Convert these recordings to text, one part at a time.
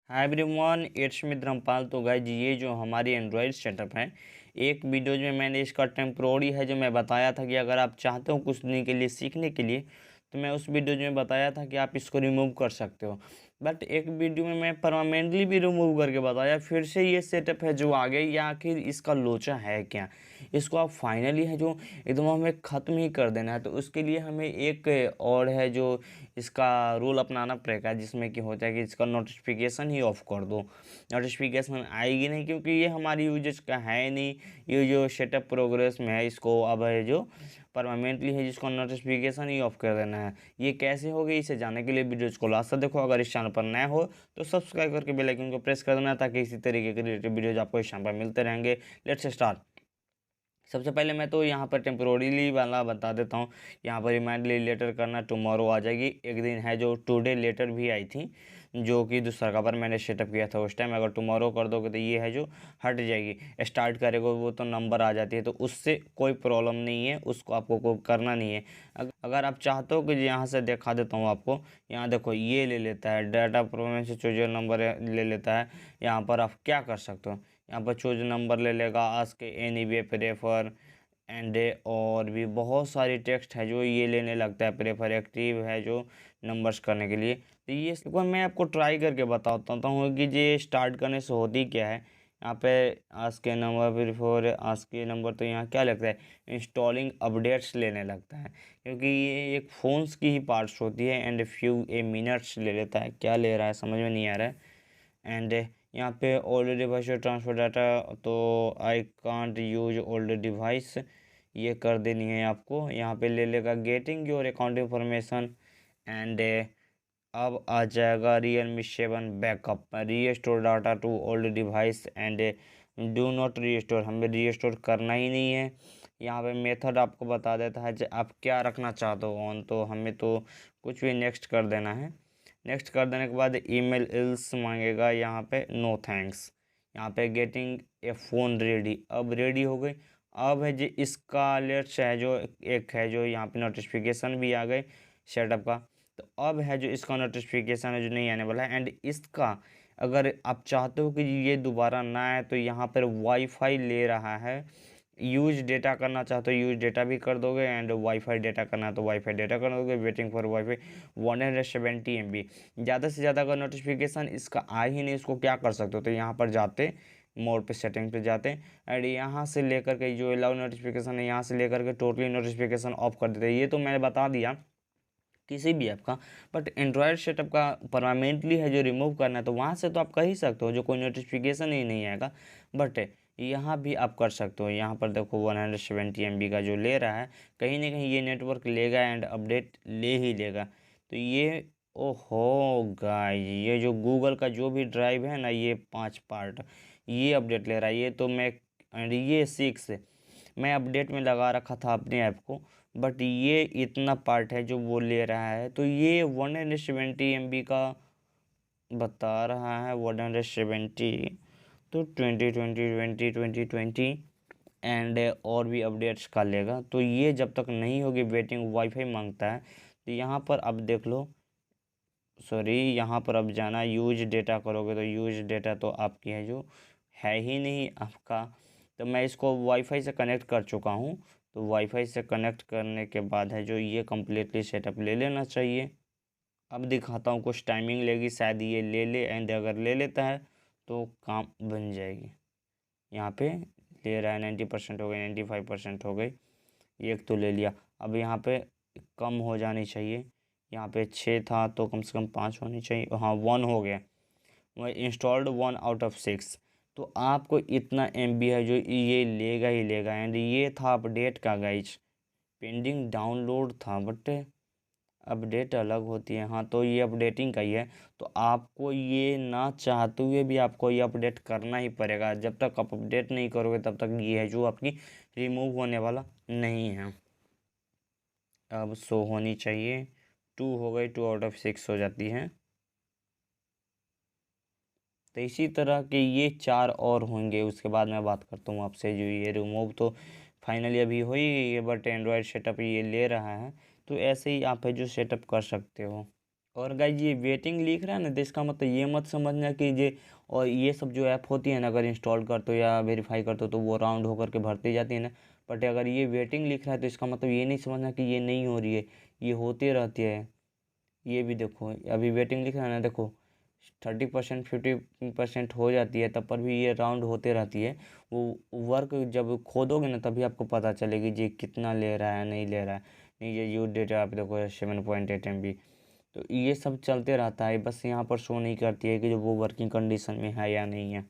Hi everyone, it's me Dharmpal. तो guys ये जो हमारी एंड्रॉयड सेटअप है, एक वीडियोज में मैंने इसका टेम्प्रोरी है जो मैं बताया था कि अगर आप चाहते हो कुछ दिन के लिए सीखने के लिए, तो मैं उस वीडियो में बताया था कि आप इसको रिमूव कर सकते हो। बट एक वीडियो में मैं परमानेंटली भी रिमूव करके बताया, फिर से ये सेटअप है जो आ गई, या आखिर इसका लोचा है क्या। इसको आप फाइनली है जो एकदम हमें ख़त्म ही कर देना है। तो उसके लिए हमें एक और है जो इसका रूल अपनाना पड़ेगा, जिसमें कि होता है कि इसका नोटिफिकेशन ही ऑफ कर दो। नोटिफिकेशन आएगी नहीं, क्योंकि ये हमारी यूजेज का है नहीं। ये जो सेटअप प्रोग्रेस में है, इसको अब है जो परमानेंटली है जिसको नोटिफिकेशन ही ऑफ कर देना है। ये कैसे होगी, इसे जानने के लिए वीडियोज को लास्ट तक देखो। अगर इस चैनल पर नया हो तो सब्सक्राइब करके बेल आइकन को प्रेस कर देना, ताकि इसी तरीके के रिलेटेड वीडियोज आपको इस चैनल पर मिलते रहेंगे। Let's start. सबसे पहले मैं तो यहाँ पर टेम्पोररीली वाला बता देता हूँ। यहाँ पर रिमाइंडर लेटर करना टुमारो आ जाएगी। एक दिन है जो टुडे लेटर भी आई थी, जो कि दूसरा कवर मैंने सेटअप किया था उस टाइम। अगर टुमारो कर दोगे तो ये है जो हट जाएगी। स्टार्ट करेगा वो तो नंबर आ जाती है, तो उससे कोई प्रॉब्लम नहीं है, उसको आपको कोई करना नहीं है। अगर आप चाहते हो कि यहाँ से दिखा देता हूँ आपको, यहाँ देखो ये ले लेता है डाटा प्रोग्राम से जो नंबर ले लेता है। यहाँ पर आप क्या कर सकते हो, यहाँ पर चूज नंबर ले लेगा, आस्क एनीवे, प्रेफर एंड और भी बहुत सारी टेक्स्ट है जो ये लेने लगता है। प्रेफर एक्टिव है जो नंबर्स करने के लिए। तो ये एक बार मैं आपको ट्राई करके बताता हूँ कि ये स्टार्ट करने से होती क्या है। यहाँ पे आस्क के नंबर, प्रेफर आस्क के नंबर, तो यहाँ क्या लगता है, इंस्टॉलिंग अपडेट्स लेने लगता है, क्योंकि ये एक फ़ोन्स की ही पार्ट्स होती है। एंड फ्यू ए मिनट्स ले लेता है, क्या ले रहा है समझ में नहीं आ रहा है। एंड यहाँ पे ओल्ड डिवाइस ट्रांसफर डाटा, तो I can't use old device, ये कर देनी है आपको। यहाँ पे ले लेगा getting your account information. And अब आ जाएगा Realme 7 backup, restore data to old device and do not restore, हमें रीस्टोर करना ही नहीं है। यहाँ पे मेथड आपको बता देता है आप क्या रखना चाहते हो ऑन, तो हमें तो कुछ भी नेक्स्ट कर देना है। नेक्स्ट कर देने के बाद ईमेल इल्स मांगेगा, यहाँ पे नो थैंक्स। यहाँ पे गेटिंग ए फ़ोन रेडी, अब रेडी हो गई। अब है जी इसका लेट्स है जो एक है जो यहाँ पे नोटिफिकेशन भी आ गए सेटअप का। तो अब है जो इसका नोटिफिकेशन है जो नहीं आने वाला है। एंड इसका अगर आप चाहते हो कि ये दोबारा ना आए, तो यहाँ पर वाईफाई ले रहा है। यूज डेटा करना चाहते हो यूज डेटा भी कर दोगे, एंड वाईफाई डेटा करना है तो वाईफाई डेटा कर दोगे। Waiting for wifi 170 MB। ज़्यादा से ज़्यादा अगर नोटिफिकेशन इसका आ ही नहीं, इसको क्या कर सकते हो, तो यहाँ पर जाते मोड पे, सेटिंग पे जाते, एंड यहाँ से लेकर के जो अलाउ नोटिफिकेशन है, यहाँ से लेकर के टोटली नोटिफिकेशन ऑफ कर देते हैं। ये तो मैंने बता दिया किसी भी ऐप का। बट एंड्रॉयड सेटअप का परमानेंटली है जो रिमूव करना है, तो वहाँ से तो आप कर ही सकते हो, जो कोई नोटिफिकेशन ही नहीं आएगा। बट यहाँ भी आप कर सकते हो। यहाँ पर देखो 170 MB का जो ले रहा है, कहीं ना कहीं ये नेटवर्क लेगा एंड अपडेट ले ही लेगा। तो ये ओहो गाइस, ये जो गूगल का जो भी ड्राइव है ना, ये 5 पार्ट ये अपडेट ले रहा है। ये तो मैं एंड ये 6 मैं अपडेट में लगा रखा था अपने ऐप को, बट ये इतना पार्ट है जो वो ले रहा है। तो ये 170 MB का बता रहा है, 170, तो 2020 एंड और भी अपडेट्स का लेगा। तो ये जब तक नहीं होगी, वेटिंग वाईफाई मांगता है। तो यहाँ पर अब देख लो, सॉरी यहाँ पर अब जाना, यूज डेटा करोगे तो यूज डेटा तो आपकी है जो है ही नहीं आपका। तो मैं इसको वाईफाई से कनेक्ट कर चुका हूँ। तो वाईफाई से कनेक्ट करने के बाद है जो ये कम्प्लीटली सेटअप ले लेना चाहिए। अब दिखाता हूँ, कुछ टाइमिंग लेगी, शायद ये ले ले, एंड अगर ले लेता है तो काम बन जाएगी। यहाँ पे ले रहा है, 90% हो गई, 95% हो गई, एक तो ले लिया। अब यहाँ पे कम हो जानी चाहिए, यहाँ पे 6 था तो कम से कम 5 होनी चाहिए। हाँ 1 हो गया, वह इंस्टॉल्ड 1/6। तो आपको इतना MB है जो ये लेगा ही लेगा। एंड ये था अपडेट का गाइज, पेंडिंग डाउनलोड था, बट अपडेट अलग होती है। हाँ तो ये अपडेटिंग का ही है, तो आपको ये ना चाहते हुए भी आपको ये अपडेट करना ही पड़ेगा। जब तक आप अपडेट नहीं करोगे तब तक ये है जो आपकी रिमूव होने वाला नहीं है। अब शो होनी चाहिए, 2 हो गई, 2/6 हो जाती है। तो इसी तरह के ये 4 और होंगे, उसके बाद मैं बात करता हूँ आपसे। जो ये रिमूव तो फाइनली अभी हो ही गई है, बट एंड्रॉयड सेटअप ये ले रहा है। तो ऐसे ही आप है जो सेटअप कर सकते हो। और गाइज ये वेटिंग लिख रहा है ना, तो इसका मतलब ये मत समझना कि ये, और ये सब जो ऐप होती है ना, अगर इंस्टॉल करते हो या वेरीफाई करते हो तो वो राउंड होकर के भरती जाती है ना। बट अगर ये वेटिंग लिख रहा है तो इसका मतलब ये नहीं समझना कि ये नहीं हो रही है, ये होती रहती है। ये भी देखो, अभी वेटिंग लिख रहा है ना, देखो 30% 50% हो जाती है, तब पर भी ये राउंड होते रहती है। वो वर्क जब खोदोगे ना तभी आपको पता चलेगी जी कितना ले रहा है नहीं ले रहा है। नहीं, ये यूज डेटा आप देखो 7.8 MB। तो ये सब चलते रहता है, बस यहाँ पर शो नहीं करती है कि जो वो वर्किंग कंडीशन में है या नहीं है।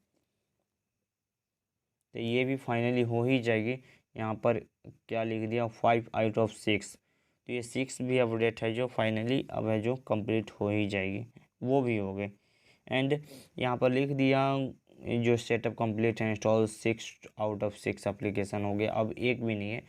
तो ये भी फाइनली हो ही जाएगी। यहाँ पर क्या लिख दिया, 5/6। तो ये 6 भी अपडेट है जो फाइनली अब है जो कंप्लीट हो ही जाएगी, वो भी हो गए। एंड यहाँ पर लिख दिया जो सेटअप कंप्लीट है, इंस्टॉल 6/6 एप्लीकेशन हो गया, अब एक भी नहीं है।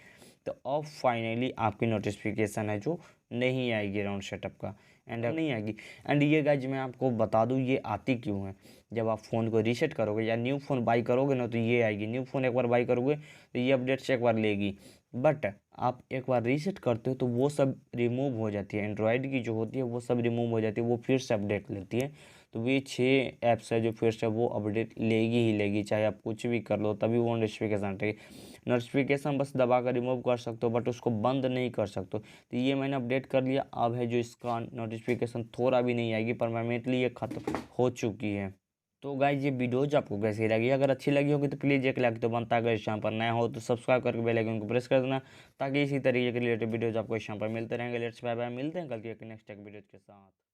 तो अब फाइनली आपकी नोटिफिकेशन है जो नहीं आएगी राउंड सेटअप का, एंड अब नहीं आएगी। एंड ये गाइज मैं आपको बता दूँ ये आती क्यों है। जब आप फ़ोन को रीसेट करोगे या न्यू फ़ोन बाई करोगे ना तो ये आएगी। न्यू फ़ोन एक बार बाई करोगे तो ये अपडेट से एक बार लेगी। बट आप एक बार रीसेट करते हो तो वो सब रिमूव हो जाती है, एंड्रॉयड की जो होती है वो सब रिमूव हो जाती है, वो फिर से अपडेट लेती है। तो ये 6 ऐप्स है जो फिर से वो अपडेट लेगी ही लेगी, चाहे आप कुछ भी कर लो तभी वो नोटिफिकेशन रहेगी। नोटिफिकेशन बस दबा कर रिमूव कर सकते हो बट उसको बंद नहीं कर सकते हो। तो ये मैंने अपडेट कर लिया, अब है जो इसका नोटिफिकेशन थोड़ा भी नहीं आएगी, परमानेंटली ये ख़त्म हो चुकी है। तो गाइज ये वीडियोज आपको कैसी लगी, अगर अच्छी लगी होगी तो प्लीज़ एक लाइक तो बनता है। अगर इस चैनल पर नया हो तो सब्सक्राइब करके बेल आइकन को प्रेस कर देना, ताकि इसी तरीके के रिलेटेड वीडियोज आपको इस चैनल पर मिलते रहेंगे। लेट्स बाय बाय, मिलते हैं कल के एक नेक्स्ट वीडियो के साथ।